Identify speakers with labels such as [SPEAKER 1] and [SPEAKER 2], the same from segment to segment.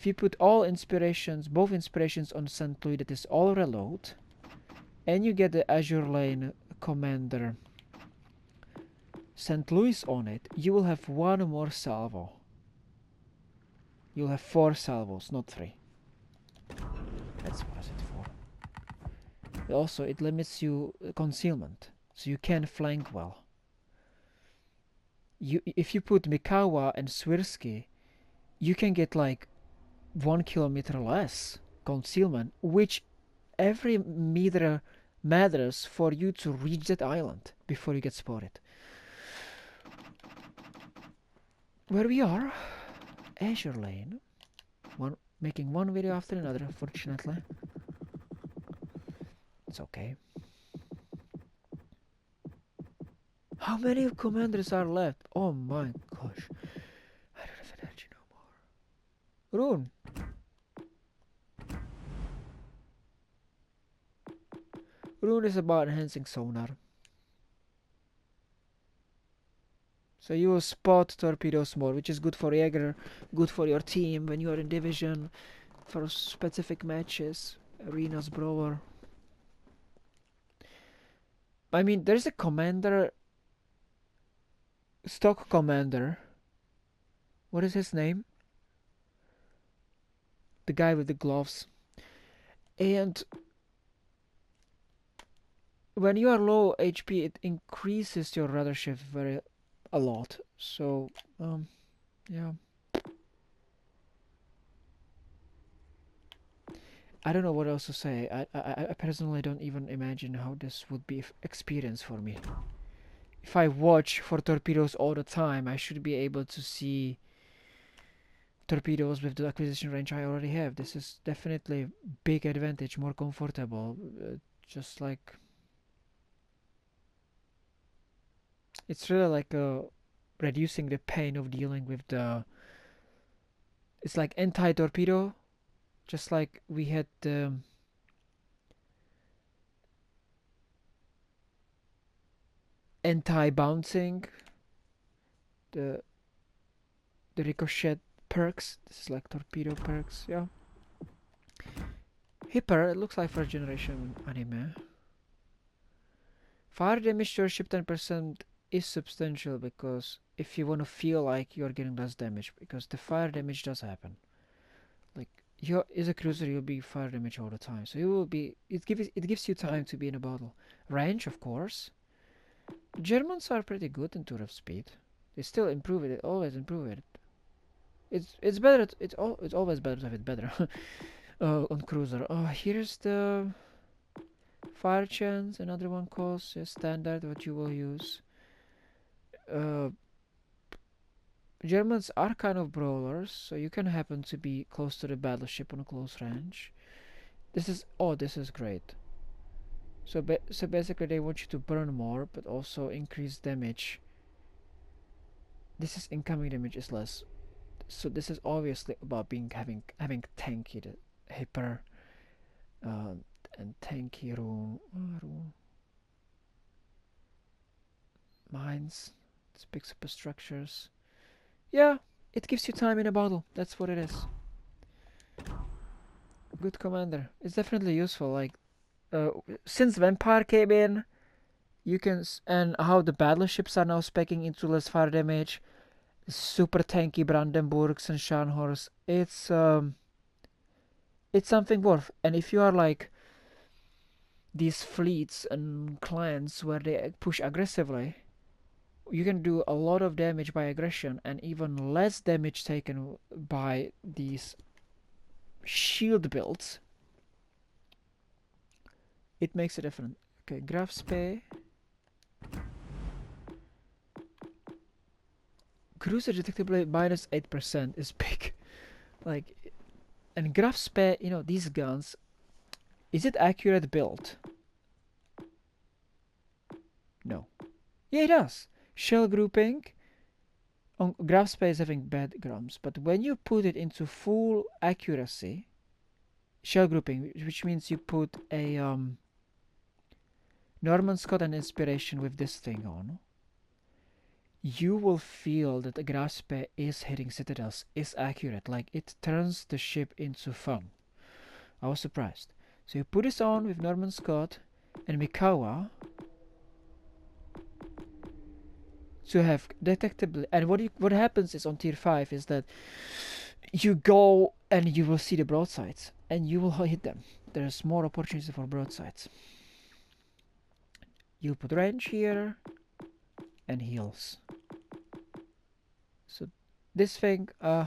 [SPEAKER 1] If you put all inspirations, both inspirations on St. Louis, that is all reload, and you get the Azur Lane Commander St. Louis on it, you will have one more salvo. You'll have 4 salvos, not 3. That's what is it for. Also, it limits you concealment, so you can flank well. If you put Mikawa and Swirsky, you can get like 1 kilometer less concealment, which every meter matters for you to reach that island before you get spotted. Where we are, Azur Lane. Making one video after another, unfortunately. It's okay. How many commanders are left? Oh my gosh. I don't have energy no more. Rune. Rune is about enhancing sonar. So you will spot torpedoes more, which is good for Jaeger, good for your team when you are in division, for specific matches, arenas, brawler. I mean, there's a commander, stock commander. What is his name? The guy with the gloves. And when you are low HP, it increases your radar shift a lot. So, yeah. I don't know what else to say. I personally don't even imagine how this would be experience for me. If I watch for torpedoes all the time, I should be able to see torpedoes with the acquisition range I already have. This is definitely big advantage, more comfortable. Just like it's really like reducing the pain of dealing with the. It's like anti-torpedo, just like we had the anti-bouncing, the ricochet perks. This is like torpedo perks, yeah. Hipper, it looks like first generation anime. Fire damage to your ship 10% is substantial because if you want to feel like you're getting less damage, because the fire damage does happen. Like you as a cruiser, you'll be fire damage all the time, so you will be. It gives you time to be in a battle. Range, of course. Germans are pretty good in turret speed. They still improve it. They always improve it. It's better. It's always better to have it better on cruiser. Oh, here's the fire chance. Another one calls standard what you will use. Germans are kind of brawlers, so you can happen to be close to the battleship on a close range. This is great. So basically they want you to burn more, but also increase damage. This is incoming damage is less. So this is obviously about having tanky the Hipper and tanky room mines. It picks up structures. Yeah, it gives you time in a battle. That's what it is. Good commander. It's definitely useful. Like, since Vampire came in, you can and how the battleships are now specking into less fire damage. Super tanky Brandenburgs and Scharnhorst. It's something worth. And if you are like these fleets and clans where they push aggressively, you can do a lot of damage by aggression and even less damage taken by these shield builds. It makes a difference. Okay, Graf Spee. Cruiser detectability minus 8% is big. Like, and Graf Spee, these guns, is it accurate build? No. Yeah, it does. Shell grouping. Graf Spee is having bad grams, but when you put it into full accuracy, shell grouping, which means you put a Norman Scott and inspiration with this thing on, you will feel that the ground spare is hitting citadels, is accurate. Like, it turns the ship into fun. I was surprised. So you put this on with Norman Scott and Mikawa to have detectable. And what happens is on tier 5 is that you go and you will see the broadsides and you will hit them. There's more opportunity for broadsides. You'll put range here and heals. So this thing, I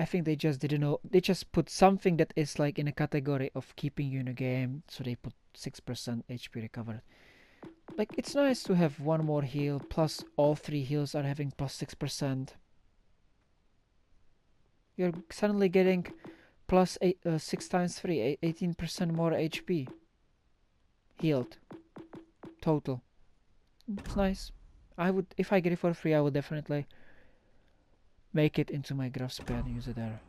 [SPEAKER 1] think they just didn't know. They just put something that is like in a category of keeping you in a game. So they put 6% HP recovered. Like, it's nice to have one more heal, plus all 3 heals are having plus 6%. You're suddenly getting plus 6 times 3, 18% more HP healed total. It's nice. I would, if I get it for free, I would definitely make it into my graph spare and use it there.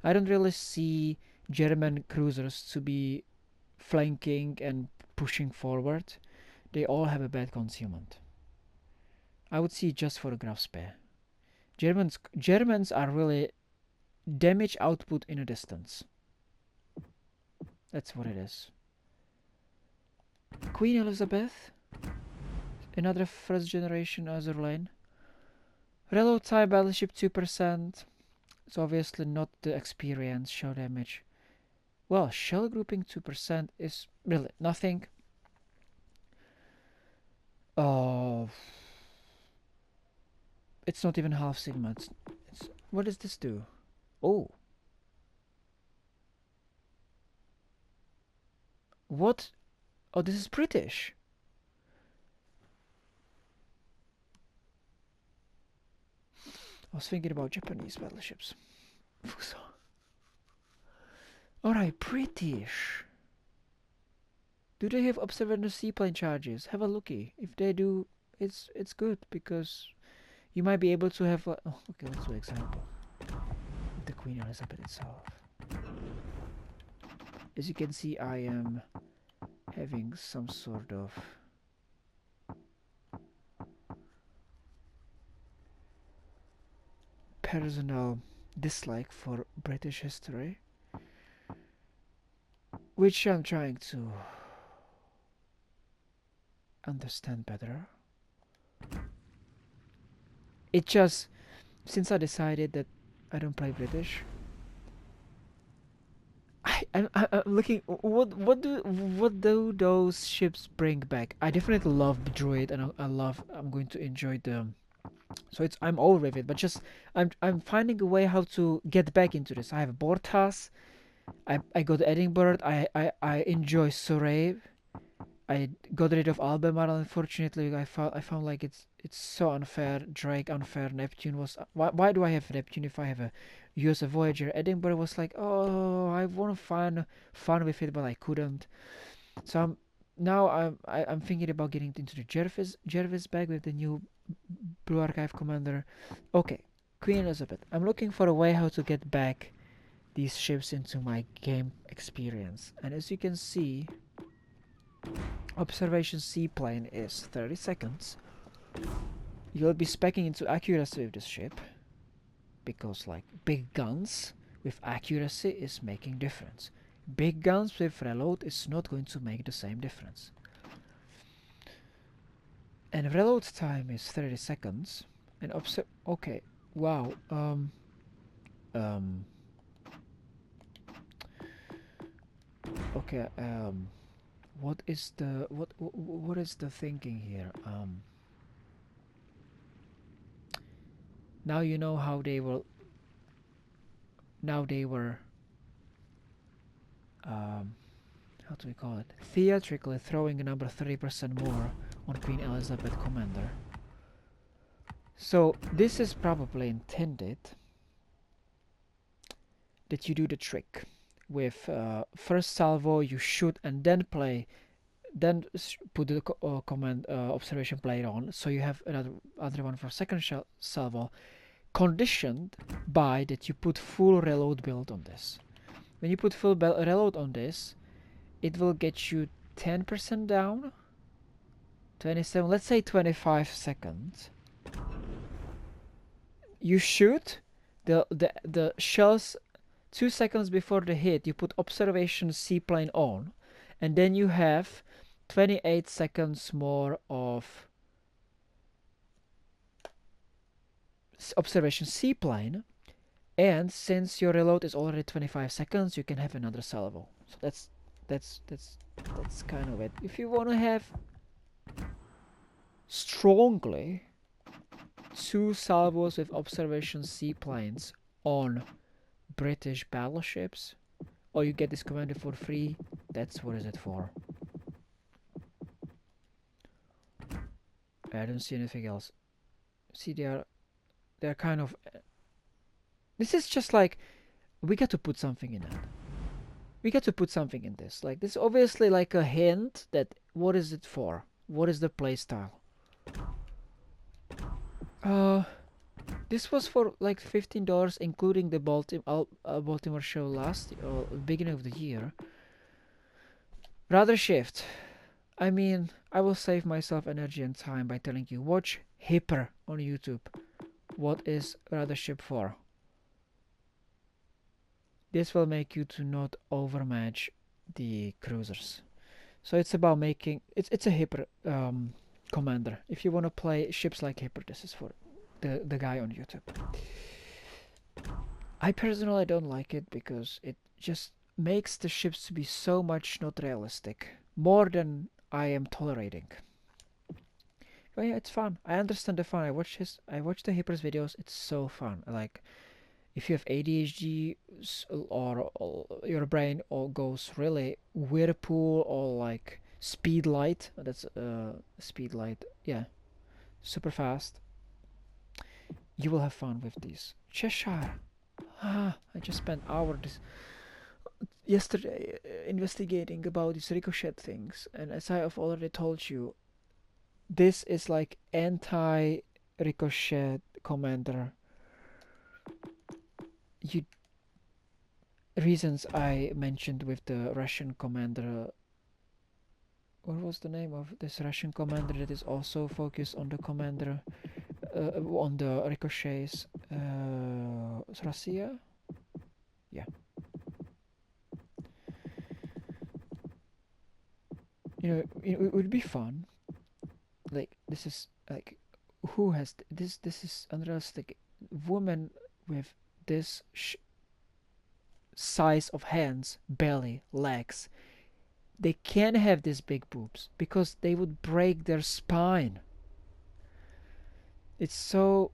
[SPEAKER 1] I don't really see German cruisers to be flanking and pushing forward. They all have a bad concealment. I would see just for a graph spare. Germans are really damage output in a distance. That's what it is. Queen Elizabeth, another first generation Azur Lane. Reload time battleship 2%. It's obviously not the experience. Shell damage. Well, shell grouping 2% is really nothing. It's not even half sigma. What does this do? Oh. What? Oh, this is British. I was thinking about Japanese battleships. Alright, British. Do they have observer seaplane charges? Have a looky. If they do, it's good because you might be able to have. Okay, let's do an example. The Queen Elizabeth itself. As you can see, I am having some sort of personal dislike for British history, which I'm trying to understand better. It just, since I decided that I don't play British, I'm looking. What do those ships bring back? I definitely love the droid, and I'm going to enjoy the. So I'm all with it, but just I'm finding a way how to get back into this. I have Bortas. I got Edinburgh. I enjoy Surrey. I got rid of Albemarle. Unfortunately, I found like it's so unfair. Drake unfair. Neptune was. Why do I have Neptune if I have a US Voyager? Edinburgh was like, oh, I want to find fun with it, but I couldn't. So I'm thinking about getting into the Jervis bag with the new Blue Archive Commander. Okay, Queen Elizabeth. I'm looking for a way how to get back these ships into my game experience, and as you can see, observation seaplane is 30 seconds. You'll be speccing into accuracy with this ship because like big guns with accuracy is making difference. Big guns with reload is not going to make the same difference. And reload time is 30 seconds. And okay, wow. Okay. What is the thinking here? Now you know how they will. Now they were. How do we call it? Theatrically throwing a number 30% more on Queen Elizabeth Commander. So this is probably intended that you do the trick with first salvo you shoot and then play, then put the command observation player on, so you have another one for second salvo, conditioned by that you put full reload build on this. When you put full reload on this, it will get you 10% down. 27, let's say 25 seconds. You shoot the shells 2 seconds before the hit. You put observation seaplane on, and then you have 28 seconds more of observation seaplane. And since your reload is already 25 seconds, you can have another salvo. So that's kind of it. If you want to have strongly 2 salvos with observation seaplanes on British battleships, or you get this commander for free, that's what is it for. I don't see anything else. See, they're kind of... This is just like, we got to put something in it. We got to put something in this. Like, this is obviously like a hint that what is it for? What is the playstyle? This was for like $15, including the Baltimore show last beginning of the year. Rather shift. I mean, I will save myself energy and time by telling you, watch Hipper on YouTube. What is Rather Ship for? This will make you to not overmatch the cruisers. So it's about making... It's a Hipper commander. If you want to play ships like Hipper, this is for the guy on YouTube. I personally don't like it because it just makes the ships to be so much not realistic. More than I am tolerating. But yeah, it's fun. I understand the fun. I watch the Hipper's videos. It's so fun. Like, if you have ADHD or your brain all goes really whirlpool or like speed light. That's speed light. Yeah, super fast. You will have fun with these. Cheshire. I just spent hours yesterday investigating about these ricochet things, and as I have already told you, this is like anti-ricochet commander. Reasons I mentioned with the Russian commander. What was the name of this Russian commander that is also focused on the commander, on the ricochets? Russia? Yeah. It would be fun. Like, this is like, who has this? This is unrealistic. Woman with this size of hands, belly, legs, they can't have these big boobs because they would break their spine. It's so...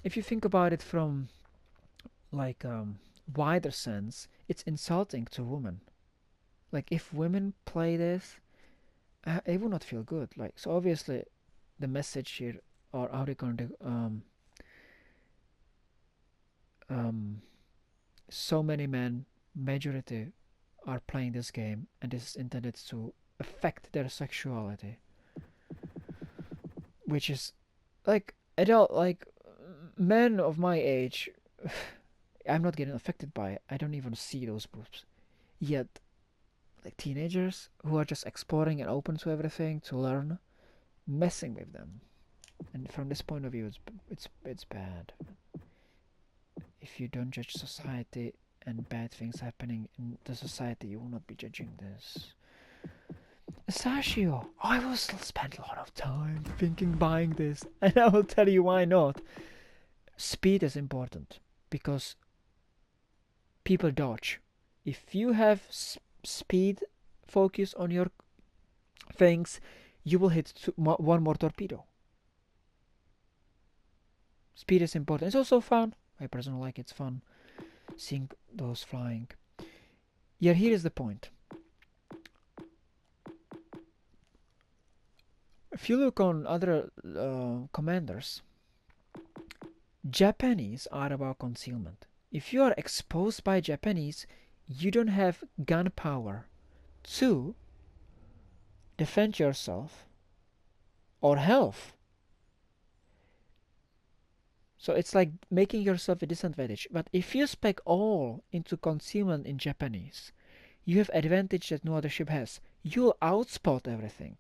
[SPEAKER 1] if you think about it from like wider sense, it's insulting to women. Like, if women play this, it would not feel good. Like, so obviously the message here, or how they going to so many men, majority, are playing this game, and this is intended to affect their sexuality, which is like adult, like men of my age. I'm not getting affected by it. I don't even see those boobs. Yet, like, teenagers who are just exploring and open to everything, to learn, messing with them. And from this point of view, it's bad. If you don't judge society and bad things happening in the society, you will not be judging this. Sashio, I will still spend a lot of time thinking buying this, and I will tell you why not. Speed is important because people dodge. If you have speed focus on your things, you will hit one more torpedo. Speed is important. It's also fun. I personally like it's fun seeing those flying. Yeah, here is the point. If you look on other commanders, Japanese are about concealment. If you are exposed by Japanese, you don't have gunpowder to defend yourself or health. So it's like making yourself a disadvantage. But if you spec all into concealment in Japanese, you have advantage that no other ship has. You'll outspot everything.